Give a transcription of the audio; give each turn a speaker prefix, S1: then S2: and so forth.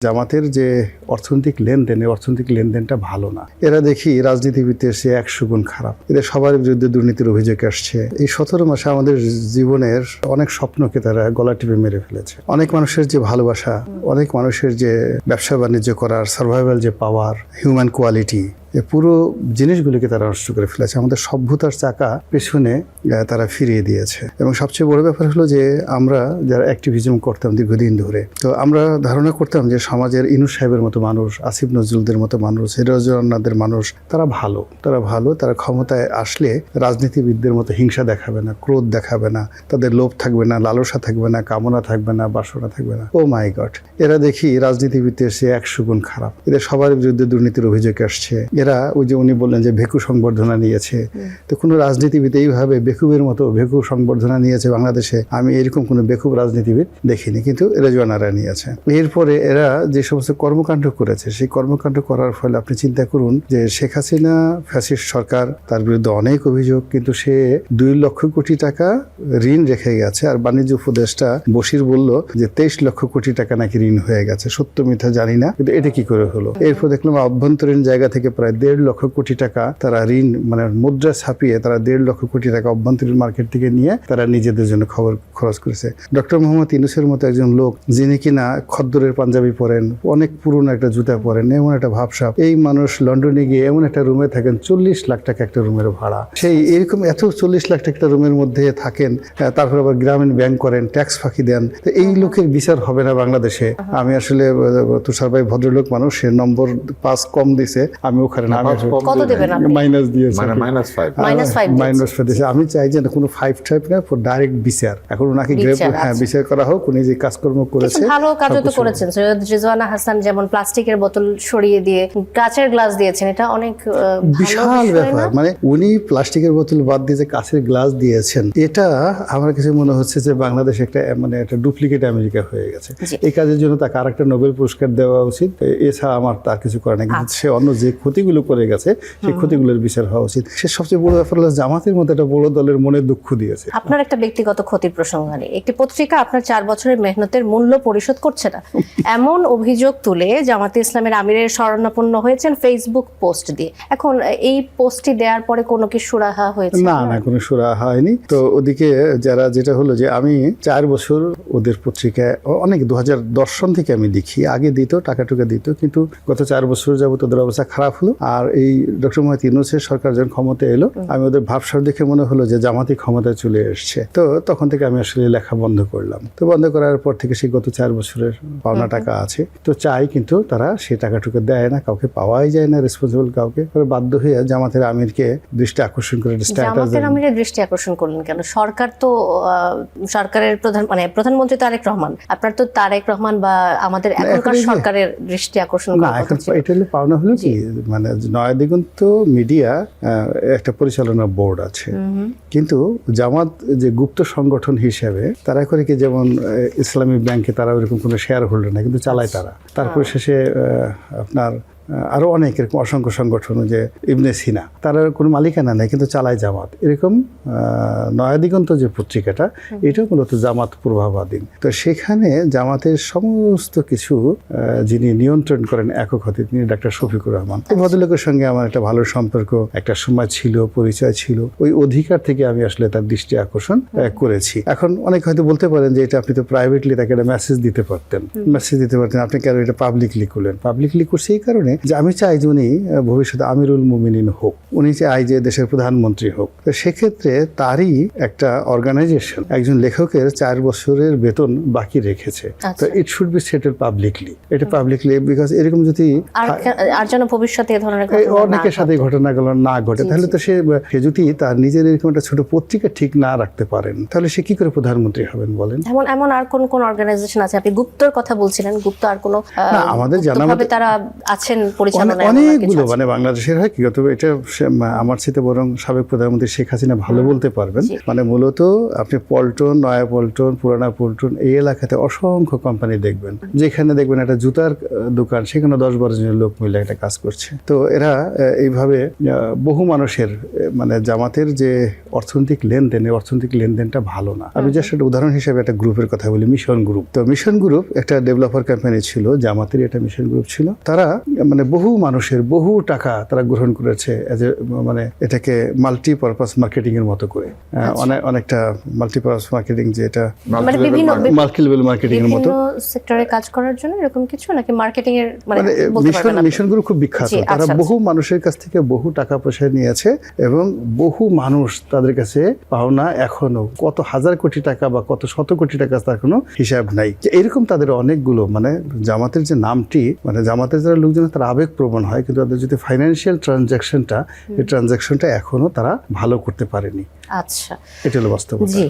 S1: জামাতের যে অর্থনৈতিক লেনদেন, এই অর্থনৈতিক লেনদেনটা ভালো না। এরা দেখি রাজনীতিবিদদের সে 100 গুণ খারাপ। এদের সবার বিরুদ্ধে দুর্নীতির অভিযোগ আসছে। এই 17 মাসে আমাদের জীবনের অনেক স্বপ্নকে তারা গলা টিপে মেরে ফেলেছে। অনেক মানুষের যে ভালোবাসা, অনেক মানুষের যে ব্যবসা বাণিজ্য করার সার্ভাইভাল যে পাওয়ার, হিউম্যান কোয়ালিটি, এই পুরো জিনিসগুলিকে তারা নষ্ট করে ফেলেছে। আমাদের সভ্যতার চাকা পেছনে তারা ফিরিয়ে দিয়েছে। এবং সবচেয়ে বড় ব্যাপার হলো যে আমরা যারা অ্যাক্টিভিজম করতাম দীর্ঘদিন ধরে, তো আমরা ধারণা করতাম যে সমাজের ইনুস সাহেবের মতো মানুষ, আসিফ নজরুলদের মতো মানুষ, হিরাজুন্নাহদের মানুষ, তারা ভালো, তারা ক্ষমতায় আসলে রাজনীতিবিদদের মতো হিংসা দেখাবে না, ক্রোধ দেখাবে না, তাদের লোভ থাকবে না, লালসা থাকবে না, কামনা থাকবে না, বাসনা থাকবে না। ও মাই গড, এরা দেখি রাজনীতিবিদদের সে 100 গুণ খারাপ। এদের সবার বিরুদ্ধে দুর্নীতির অভিযোগ আসছে। এরা ওই যে উনি বললেন যে ভেকু সংবর্ধনা নিয়েছে, তো কোনো রাজনীতিবিদ এইভাবে বেকুবের মতো ভেকু সংবর্ধনা নিয়েছে বাংলাদেশে আমি এরকম কোনো বেকুব রাজনীতিবিদ দেখিনি, কিন্তু রেজওয়ানারা নিয়েছে। এরপরে এরা যে সমস্ত কর্মকাণ্ড করেছে, সেই কর্মকাণ্ড করার ফলে আপনি চিন্তা করুন যে শেখ হাসিনা ফ্যাসিস্ট সরকার, তার বিরুদ্ধে অনেক অভিযোগ, কিন্তু সে 2 লক্ষ কোটি টাকা ঋণ রেখে গেছে। আর বাণিজ্য উপদেষ্টা বশির বলল যে 23 লক্ষ কোটি টাকা নাকি ঋণ হয়ে গেছে। সত্য মিথ্যা জানি না, কিন্তু এটা কি করে হলো? এরপর দেখলাম অভ্যন্তরীণ জায়গা থেকে প্রায় 1.5 লক্ষ কোটি টাকা তারা ঋণ, মানে মুদ্রা ছাপিয়ে তারা 1.5 লক্ষ কোটি টাকা অভ্যন্তরীণ মার্কেট থেকে নিয়ে তারা নিজেদের জন্য খরচ করেছে। ডক্টর মোহাম্মদ ইউনূসের মতো একজন লোক, যিনি কিনা খদ্দরের পাঞ্জাবি পরেন, অনেক পুরনো একটা জুতা পরেন, এমন একটা ভাবসাব, এই মানুষ লন্ডনে গিয়ে এমন একটা রুমে থাকেন, 40 লাখ টাকা একটা রুমের ভাড়া। সেই এরকম এত 40 লাখ টাকা একটা রুমের মধ্যে থাকেন, তারপর আবার গ্রামীণ ব্যাংক করেন, ট্যাক্স ফাঁকি দেন। তো এই লোকের বিচার হবে না বাংলাদেশে? আমি আসলে তুষার ভাই ভদ্রলোক মানুষ, সে নম্বর 5 কম দিছে, আমি ওখানে
S2: কত দেবেন আপনি?
S1: মাইনাস দিয়েছে,
S2: -5
S1: দিয়েছে। আমি চাই যে কোনো 5 না, ডাইরেক্ট বিচার। এখন ওনাকে বিচার করা হোক, উনি যে কাজকর্ম করেছে।
S2: ভালো কাজও তো করেছেন সৈয়দ রিজওয়ানা হাসান, যেমন প্লাস্টিকের বোতল সরিয়ে দিয়ে কাঁচের গ্লাস দিয়েছেন, এটা অনেক
S1: বিশাল ব্যাপার। মানে উনি প্লাস্টিকের বোতল বাদ দিয়ে যে কাঁচের গ্লাস দিয়েছেন, এটা আমার কাছে মনে হচ্ছে যে বাংলাদেশ একটা ডুপ্লিকেট আমেরিকা হয়ে গেছে। এই কাজের জন্য তাকে আরেকটা নোবেল পুরস্কার দেওয়া উচিত। এছাড়া আমার তার কিছু করে না, কিন্তু সে অন্য যে ক্ষতিগুলো করে গেছে সেই ক্ষতিগুলোর বিচার হওয়া উচিত। সে সবচেয়ে বড় ব্যাপার হলো জামাতের মতো একটা বড় দলের মনে দুঃখ দিয়েছে।
S2: আপনার একটা ব্যক্তিগত ক্ষতির প্রসঙ্গ নেই, একটি পত্রিকা আপনার 4 বছরের মেহনতের মূল্য পরিশোধ করছে না, এমন অভিযোগ তুলে জামাতে ইসলামের আমিরের শরণাপন্ন হয়েছেন ফেসবুক পোস্ট দিয়ে। এখন এই পোস্টটি দেওয়ার পরে কোনো কি সুরাহা হয়েছে?
S1: না, কোনো সুরাহা হয়নি। তো ওদিকে যেটা হলো যে আমি 4 বছর ওদের পত্রিকায় অনেক 2010 সন থেকে আমি দেখি, আগে দিত, টাকা দিত, কিন্তু গত 4 বছর যাবত ওদের অবস্থা খারাপ হলো। আর এই ডক্টর মোহাম্মদ ইউনূসের সরকার যখন ক্ষমতায় এলো, আমি ওদের ভাবসাব দেখে মনে হলো যে জামাতি ক্ষমতায় চলে এসছে। তো তখন থেকে আমি আসলে লেখা বন্ধ করলাম। তো বন্ধ করার পর থেকে সেই গত 4 বছরের পাওনা টাকা আছে, তো চাই, কিন্তু তারা সেই টাকাটুকু দেয় না, কাউকে পাওয়াই যায় না রেসপন্সিবল কাউকে। বাধ্য হয়ে জামাতের আমিরকে দৃষ্টি আকর্ষণ করে
S2: জামাতের আমিরের দৃষ্টি আকর্ষণ করলেন কেন? সরকার তো সরকারের প্রধানমন্ত্রী তারেক রহমান, আপনার তো তারেক রহমান বা আমাদের এখনকার সরকারের দৃষ্টি আকর্ষণ
S1: না। এখন এটা হলো পাওনা হলো কি, মানে নয়াদিগন্ত মিডিয়া একটা পরিচালনা বোর্ড আছে, কিন্তু জামাত যে গুপ্ত সংগঠন হিসেবে তারা করে কি, যেমন ইসলামী ব্যাংকে তারা ওইরকম কোনো শেয়ার হোল্ডার না, কিন্তু চালায় তারা। তারপর শেষে আপনার আরো অনেক এরকম অসংখ্য সংগঠন, যে ইবনে সিনা, তারা কোনো মালিকানা নেই, কিন্তু চালায় জামাত। এরকম নয়াদিগন্ত যে পত্রিকাটা, এটাও মূলত জামাত প্রভাবাধীন। তো সেখানে জামাতের সমস্ত কিছু যিনি নিয়ন্ত্রণ করেন একক হতে, তিনি ডাক্তার শফিকুর রহমান। এই ভদ্রলোকের সঙ্গে আমার একটা ভালো সম্পর্ক, একটা সময় ছিল, পরিচয় ছিল। ওই অধিকার থেকে আমি আসলে তার দৃষ্টি আকর্ষণ করেছি। এখন অনেক হয়তো বলতে পারেন যে এটা আপনি তো প্রাইভেটলি তাকে একটা মেসেজ দিতে পারতেন, আপনি কেন এটা পাবলিকলি করলেন? পাবলিকলি করছি এই কারণে যে আমি চাই যে উনি ভবিষ্যতে আমিরুল মুমিনিন হোক, উনি চাই যে দেশের প্রধানমন্ত্রী হোক। তো সেক্ষেত্রে তারই একটা অর্গানাইজেশন একজন লেখকের 4 বছরের বেতন বাকি রেখেছে, তো it should be settle publicly. এটা পাবলিকলি, বিকজ এরকম যদি
S2: আর যেন ভবিষ্যতে এই ধরনের
S1: অনেকের সাথে ঘটনাগুলো না ঘটে, তাহলে তো সে যদি তার নিজের এরকম একটা ছোট পত্রিকা ঠিক না রাখতে পারেন, তাহলে সে কি করে প্রধানমন্ত্রী হবেন বলেন?
S2: এমন আর কোন অর্গানাইজেশন আছে? আপনি গুপ্তর কথা বলছিলেন, গুপ্ত আর কোন
S1: আমাদের জানা মতে
S2: তারা আছেন পরিচালনায় এমন আর কিছু
S1: অনেকগুলো
S2: আছে?
S1: মানে বাংলাদেশের হয় কি তবে এটা আমার সাথে বরং সাবেক প্রধানমন্ত্রী শেখ হাসিনা ভালো বলতে পারবেন।
S2: জি।
S1: মানে মূলত আপনি পল্টন, নয়া পল্টন, পুরানা পল্টন এই এলাকাতে অসংখ্য কোম্পানি দেখবেন, যেখানে দেখবেন একটা জুতার দোকান, সেখানে 10-12 জনের লোক মিলে একটা কাজ করছে। তো এরা এইভাবে বহু মানুষের মানে জামাতের যে অর্থনৈতিক লেনদেন, এই অর্থনৈতিক লেনদেনটা ভালো না। আমি জাস্ট একটা উদাহরণ হিসেবে একটা গ্রুপের কথা বলি, মিশন গ্রুপ। তো মিশন গ্রুপ একটা ডেভেলপার কোম্পানি ছিল, জামাতের এটা মিশন গ্রুপ ছিল। তারা মানে বহু মানুষের বহু টাকা তারা গ্রহণ করেছে মানে এটাকে মাল্টিপারপাস মার্কেটিং এর মতো করে। অনেকটা মাল্টিপারপাস মার্কেটিং, যে এটা
S2: মানে বিভিন্ন
S1: মাল্টি লেভেল মার্কেটিং এর মতো
S2: সেক্টরে কাজ করার জন্য এরকম কিছু, নাকি মার্কেটিং এর মানে
S1: মানে
S2: বলতে পারবেন আপনি?
S1: মিশন গ্রুপ খুব বিখ্যাত।
S2: জি,
S1: তারা
S2: আচ্ছা,
S1: বহু মানুষের কাছ থেকে বহু টাকা পয়সা নিয়েছে এবং বহু মানুষ তাদের কাছে পাওনা এখনো কত হাজার কোটি টাকা বা কত শত কোটি টাকা তার কোনো হিসাব নাই। এরকম তাদের অনেকগুলো মানে জামাতের যে নামটি, মানে জামাতের যারা লোকজন তারা আবেগপ্রবণ হয়, কিন্তু তাদের যদি ফাইন্যান্সিয়াল ট্রানজাকশনটা, এই ট্রানজাকশনটা এখনো তারা ভালো করতে পারেনি।
S2: আচ্ছা
S1: এটা হলো বাস্তবতা।
S2: জি।